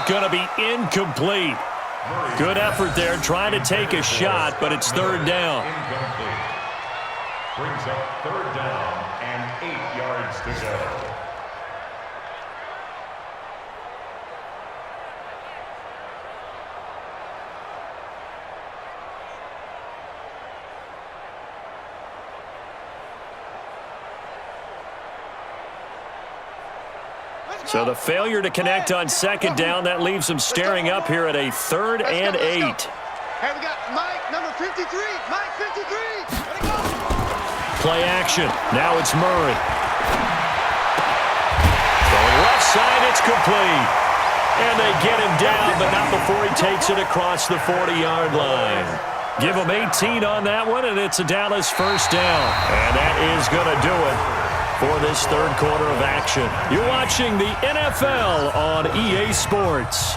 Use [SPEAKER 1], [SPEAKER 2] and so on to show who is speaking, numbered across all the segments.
[SPEAKER 1] going to be incomplete. Good effort there trying to take a shot, but it's third down.
[SPEAKER 2] Incomplete. Brings up third down and 8 yards to go.
[SPEAKER 1] So the failure to connect on second down, that leaves them staring up here at a 3rd and 8.
[SPEAKER 3] Hey, we got Mike, number 53. Mike, 53.
[SPEAKER 1] Play action. Now it's Murray. Going left side, it's complete. And they get him down, but not before he takes it across the 40-yard line. Give him 18 on that one, and it's a Dallas first down. And that is going to do it for this third quarter of action. You're watching the NFL on EA Sports.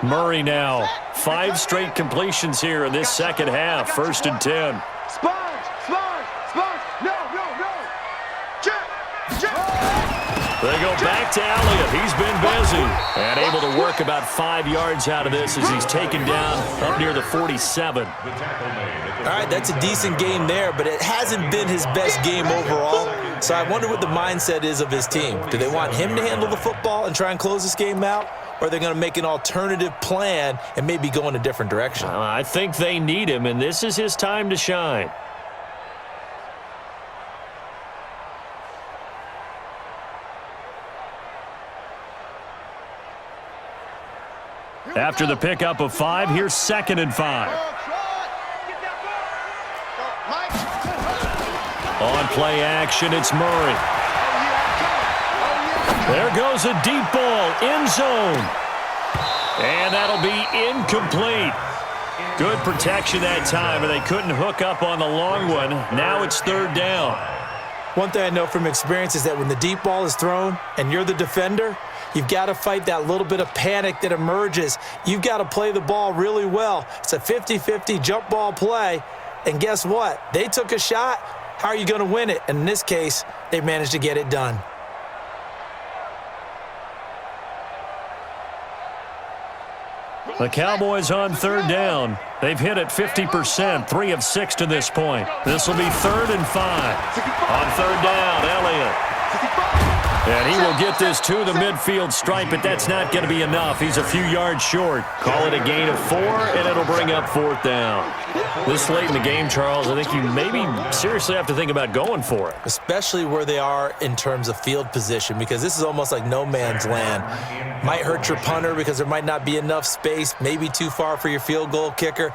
[SPEAKER 1] Murray now. 5 straight completions here in this second half. 1st and 10.
[SPEAKER 3] Sponge. No. Check.
[SPEAKER 1] They go back to Elliott. He's been busy and able to work about 5 yards out of this as he's taken down up near the 47.
[SPEAKER 4] All right, that's a decent game there, but it hasn't been his best game overall. So I wonder what the mindset is of his team. Do they want him to handle the football and try and close this game out? Or are they going to make an alternative plan and maybe go in a different direction?
[SPEAKER 1] I think they need him, and this is his time to shine. After the pickup of 5, here's 2nd and 5. On play action, it's Murray. There goes a deep ball, end zone. And that'll be incomplete. Good protection that time, and they couldn't hook up on the long one. Now it's 3rd down.
[SPEAKER 4] One thing I know from experience is that when the deep ball is thrown and you're the defender, you've got to fight that little bit of panic that emerges. You've got to play the ball really well. It's a 50-50 jump ball play, and guess what? They took a shot. How are you going to win it? And in this case, they managed to get it done.
[SPEAKER 1] The Cowboys on 3rd down. They've hit it 50%, 3 of 6 to this point. This will be 3rd and 5. On 3rd down, Elliott. And he will get this to the midfield stripe, but that's not going to be enough. He's a few yards short. Call it a gain of 4, and it'll bring up 4th down. This late in the game, Charles, I think you maybe seriously have to think about going for it.
[SPEAKER 4] Especially where they are in terms of field position, because this is almost like no man's land. Might hurt your punter because there might not be enough space, maybe too far for your field goal kicker.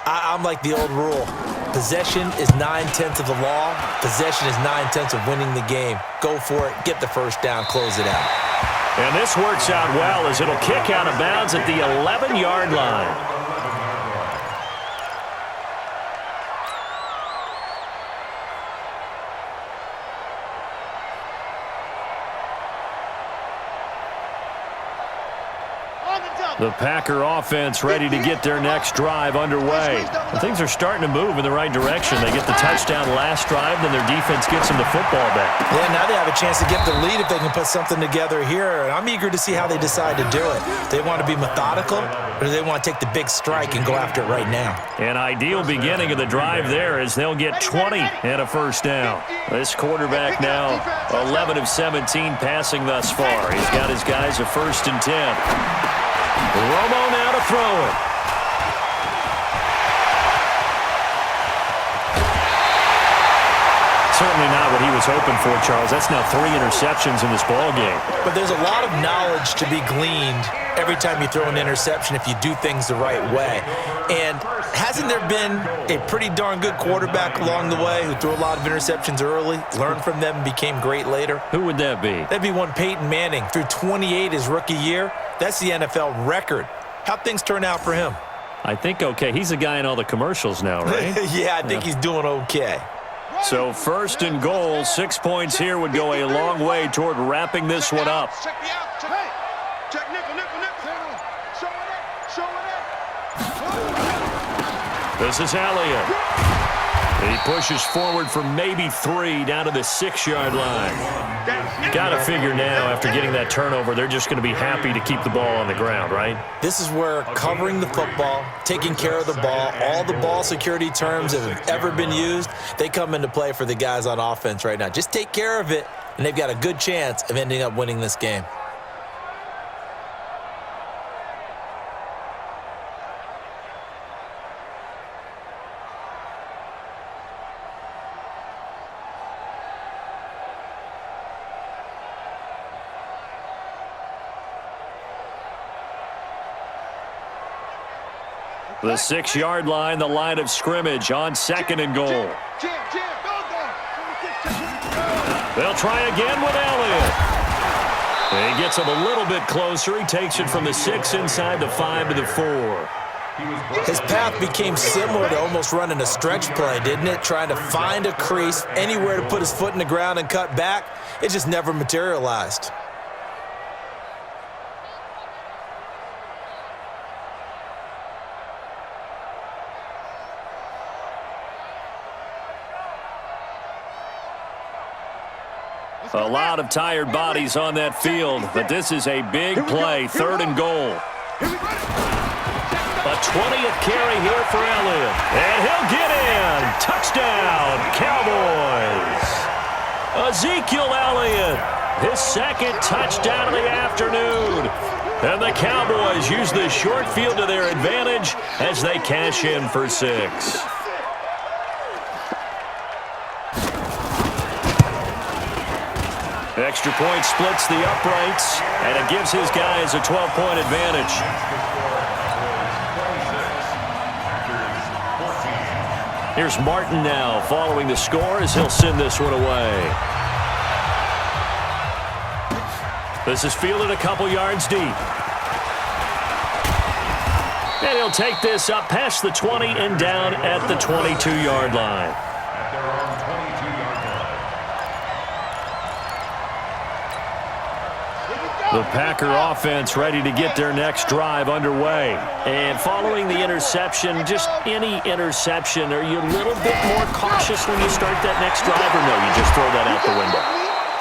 [SPEAKER 4] I'm like the old rule. Possession is 9/10 of the law. Possession is 9/10 of winning the game. Go for it. Get the first down. Close it out.
[SPEAKER 1] And this works out well as it'll kick out of bounds at the 11-yard line. The Packer offense ready to get their next drive underway. And things are starting to move in the right direction. They get the touchdown last drive, then their defense gets them the football back.
[SPEAKER 4] Yeah, now they have a chance to get the lead if they can put something together here. And I'm eager to see how they decide to do it. Do they want to be methodical, or do they want to take the big strike and go after it right now?
[SPEAKER 1] An ideal beginning of the drive there as they'll get 20 and a first down. This quarterback now 11 of 17 passing thus far. He's got his guys a 1st and 10. Romo now to throw it. Certainly not what he was hoping for, Charles. That's now 3 interceptions in this ball game.
[SPEAKER 4] But there's a lot of knowledge to be gleaned every time you throw an interception if you do things the right way. And hasn't there been a pretty darn good quarterback along the way who threw a lot of interceptions early, learned from them, and became great later?
[SPEAKER 1] Who would that be?
[SPEAKER 4] That'd be one Peyton Manning. Threw 28 his rookie year. That's the NFL record. How'd things turn out for him?
[SPEAKER 1] I think okay. He's a guy in all the commercials now, right?
[SPEAKER 4] Yeah, I think he's doing okay.
[SPEAKER 1] So 1st and goal, 6 points here would go a long way toward wrapping this one up.
[SPEAKER 3] Check me out. Check nickel. Show it.
[SPEAKER 1] This is Elliott. He pushes forward for maybe 3 down to the 6-yard line. Got to figure now after getting that turnover, they're just going to be happy to keep the ball on the ground, right?
[SPEAKER 4] This is where covering the football, taking care of the ball, all the ball security terms that have ever been used, they come into play for the guys on offense right now. Just take care of it, and they've got a good chance of ending up winning this game.
[SPEAKER 1] The 6-yard line, the line of scrimmage on 2nd and goal. They'll try again with Elliott. He gets him a little bit closer. He takes it from the 6 inside the 5 to the 4.
[SPEAKER 4] His path became similar to almost running a stretch play, didn't it? Trying to find a crease, anywhere to put his foot in the ground and cut back. It just never materialized.
[SPEAKER 1] A lot of tired bodies on that field, but this is a big play, 3rd and goal. A 20th carry here for Elliott, and he'll get in. Touchdown, Cowboys. Ezekiel Elliott, his 2nd touchdown of the afternoon. And the Cowboys use the short field to their advantage as they cash in for 6. Extra point splits the uprights, and it gives his guys a 12-point advantage. Here's Martin now following the score as he'll send this one away. This is fielded a couple yards deep. And he'll take this up past the 20 and down at the 22-yard line. The Packer offense ready to get their next drive underway. And following the interception, just any interception, are you a little bit more cautious when you start that next drive, or no, you just throw that out the window?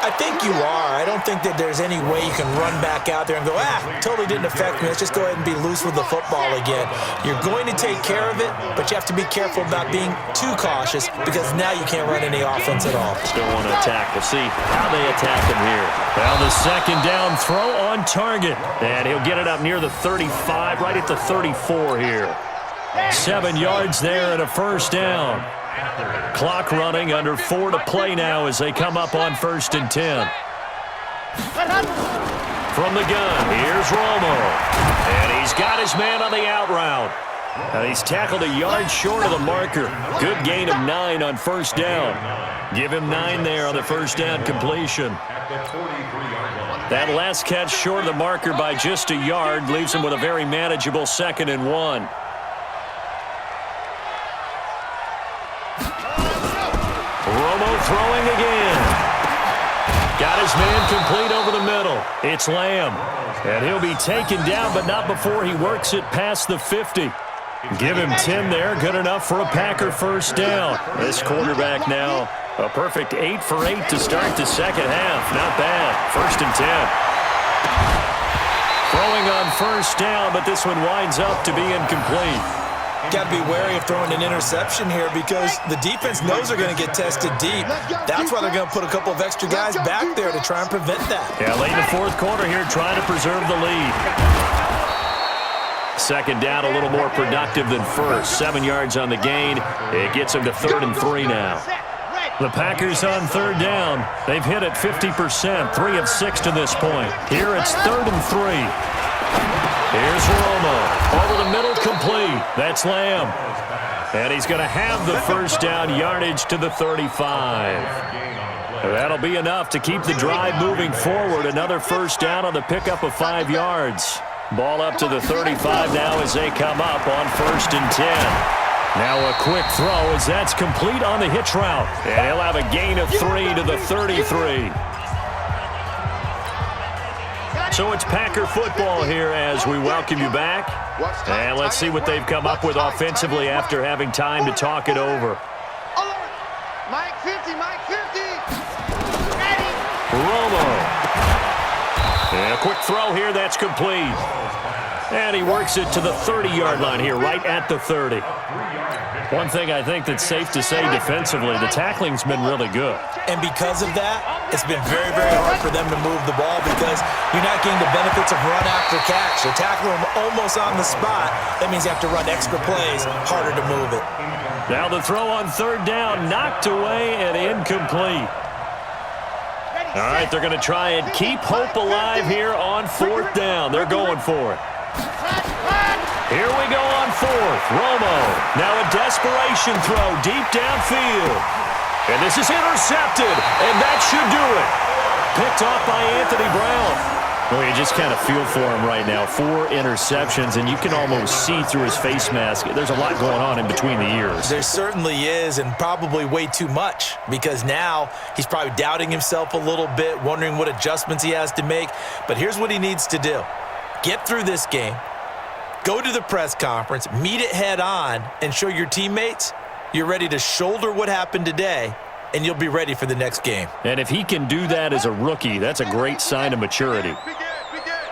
[SPEAKER 4] I think you are. I don't think that there's any way you can run back out there and go, totally didn't affect me. Let's just go ahead and be loose with the football again. You're going to take care of it, but you have to be careful about being too cautious because now you can't run any offense at all.
[SPEAKER 1] Still want to attack. We'll see how they attack him here. Well, the 2nd down throw on target. And he'll get it up near the 35, right at the 34 here. 7 yards there and a 1st down. Clock running, under 4 to play now as they come up on 1st and 10. From the gun, here's Romo. And he's got his man on the out route. And he's tackled a yard short of the marker. Good gain of 9 on 1st down. Give him 9 there on the 1st down completion. That last catch short of the marker by just a yard leaves him with a very manageable 2nd and 1. Throwing again. Got his man complete over the middle. It's Lamb. And he'll be taken down, but not before he works it past the 50. Give him 10 there. Good enough for a Packer 1st down. This quarterback now, a perfect 8 for 8 to start the 2nd half. Not bad. 1st and 10. Throwing on 1st down, but this one winds up to be incomplete.
[SPEAKER 4] Got to be wary of throwing an interception here because the defense knows they're going to get tested deep. That's why they're going to put a couple of extra guys back there to try and prevent that.
[SPEAKER 1] Yeah, late in the 4th quarter here, trying to preserve the lead. 2nd down, a little more productive than 1st. 7 yards on the gain. It gets him to 3rd and 3 now. The Packers on third down. They've hit it 50%, 3 of 6 to this point. Here it's 3rd and 3. Here's Romo. Over the middle, complete. That's Lamb. And he's going to have the first down, yardage to the 35. That'll be enough to keep the drive moving forward. Another first down on the pickup of 5 yards. Ball up to the 35 now as they come up on 1st and 10. Now a quick throw as that's complete on the hitch route. And he'll have a gain of 3 to the 33. So it's Packer football here as we welcome you back. And let's see what they've come up with offensively after having time to talk it over.
[SPEAKER 3] Mike 50, Mike 50.
[SPEAKER 1] Romo. And a quick throw here, that's complete. And he works it to the 30-yard line here, right at the 30. One thing I think that's safe to say defensively, the tackling's been really good.
[SPEAKER 4] And because of that, it's been very, very hard for them to move the ball because you're not getting the benefits of run after catch. They're tackling them almost on the spot. That means you have to run extra plays, harder to move it.
[SPEAKER 1] Now the throw on 3rd down, knocked away and incomplete. All right, they're going to try and keep hope alive here on 4th down. They're going for it. Here we go on 4th. Romo. Now a desperation throw deep downfield. And this is intercepted, and that should do it. Picked off by Anthony Brown. Well, you just kind of feel for him right now. 4 interceptions, and you can almost see through his face mask. There's a lot going on in between the ears.
[SPEAKER 4] There certainly is, and probably way too much, because now he's probably doubting himself a little bit, wondering what adjustments he has to make. But here's what he needs to do. Get through this game, go to the press conference, meet it head on, and show your teammates you're ready to shoulder what happened today, and you'll be ready for the next game.
[SPEAKER 1] And if he can do that as a rookie, that's a great sign of maturity.
[SPEAKER 3] Be good, be good.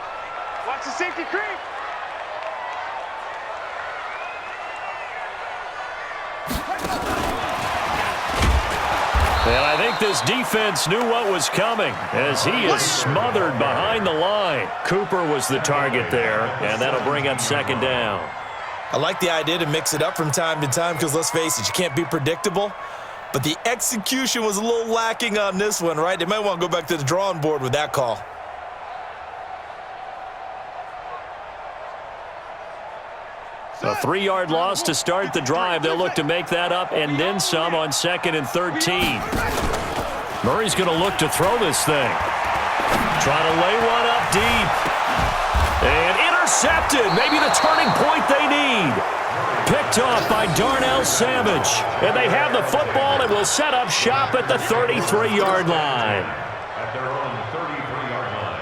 [SPEAKER 3] Watch the safety creep.
[SPEAKER 1] And I think this defense knew what was coming as he is smothered behind the line. Cooper was the target there, and that'll bring up 2nd down.
[SPEAKER 4] I like the idea to mix it up from time to time because, let's face it, you can't be predictable. But the execution was a little lacking on this one, right? They might want to go back to the drawing board with that call.
[SPEAKER 1] A 3-yard loss to start the drive. They'll look to make that up and then some on 2nd and 13. Murray's going to look to throw this thing. Trying to lay one up deep. And intercepted. Maybe the turning point they need. Picked off by Darnell Savage. And they have the football and will set up shop at the 33-yard line.
[SPEAKER 2] At their own 33-yard line.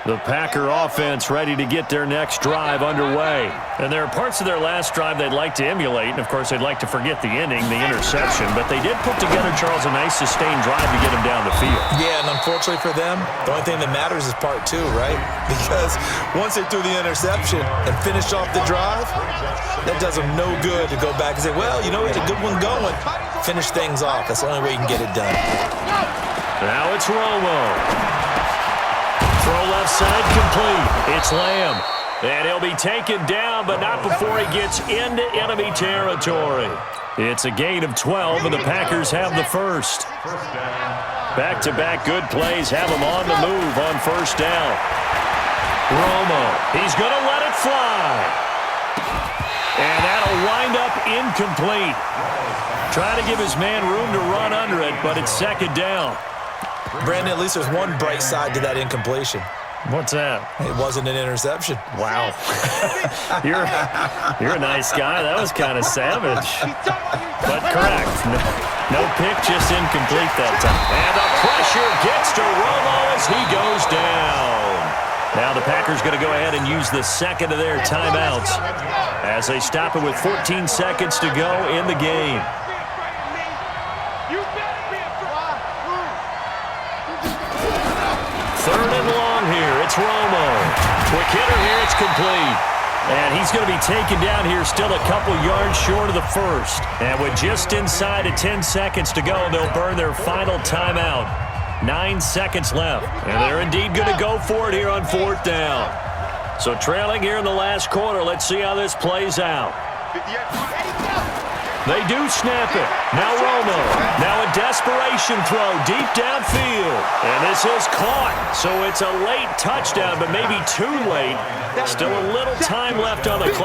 [SPEAKER 1] The Packer offense ready to get their next drive underway. And there are parts of their last drive they'd like to emulate. And, of course, they'd like to forget the inning, the interception. But they did put together, Charles, a nice sustained drive to get him down the field.
[SPEAKER 4] Yeah, and unfortunately for them, the only thing that matters is part 2, right? Because once they threw the interception and finished off the drive, that does them no good to go back and say, well, you know, we had a good one going. Finish things off. That's the only way you can get it done.
[SPEAKER 1] Now it's Romo. Throw left side complete. It's Lamb. And he'll be taken down, but not before he gets into enemy territory. It's a gain of 12, and the Packers have the first. Back-to-back good plays have them on the move on 1st down. Romo. He's going to let it fly. And that'll wind up incomplete. Trying to give his man room to run under it, but it's 2nd down.
[SPEAKER 4] Brandon, at least there's one bright side to that incompletion.
[SPEAKER 1] What's that?
[SPEAKER 4] It wasn't an interception.
[SPEAKER 1] Wow. You're a nice guy. That was kind of savage. But correct. No pick, just incomplete that time. And the pressure gets to Romo as he goes down. Now the Packers going to go ahead and use the 2nd of their timeouts as they stop it with 14 seconds to go in the game. Third and long here. It's Romo. Quick hitter here. It's complete. And he's going to be taken down here still a couple yards short of the first. And with just inside of 10 seconds to go, they'll burn their final timeout. 9 seconds left. And they're indeed going to go for it here on 4th down. So trailing here in the last quarter. Let's see how this plays out. They do snap it. Now Romo. Now a desperation throw deep downfield. And this is caught. So it's a late touchdown, but maybe too late. Still a little time left on the clock.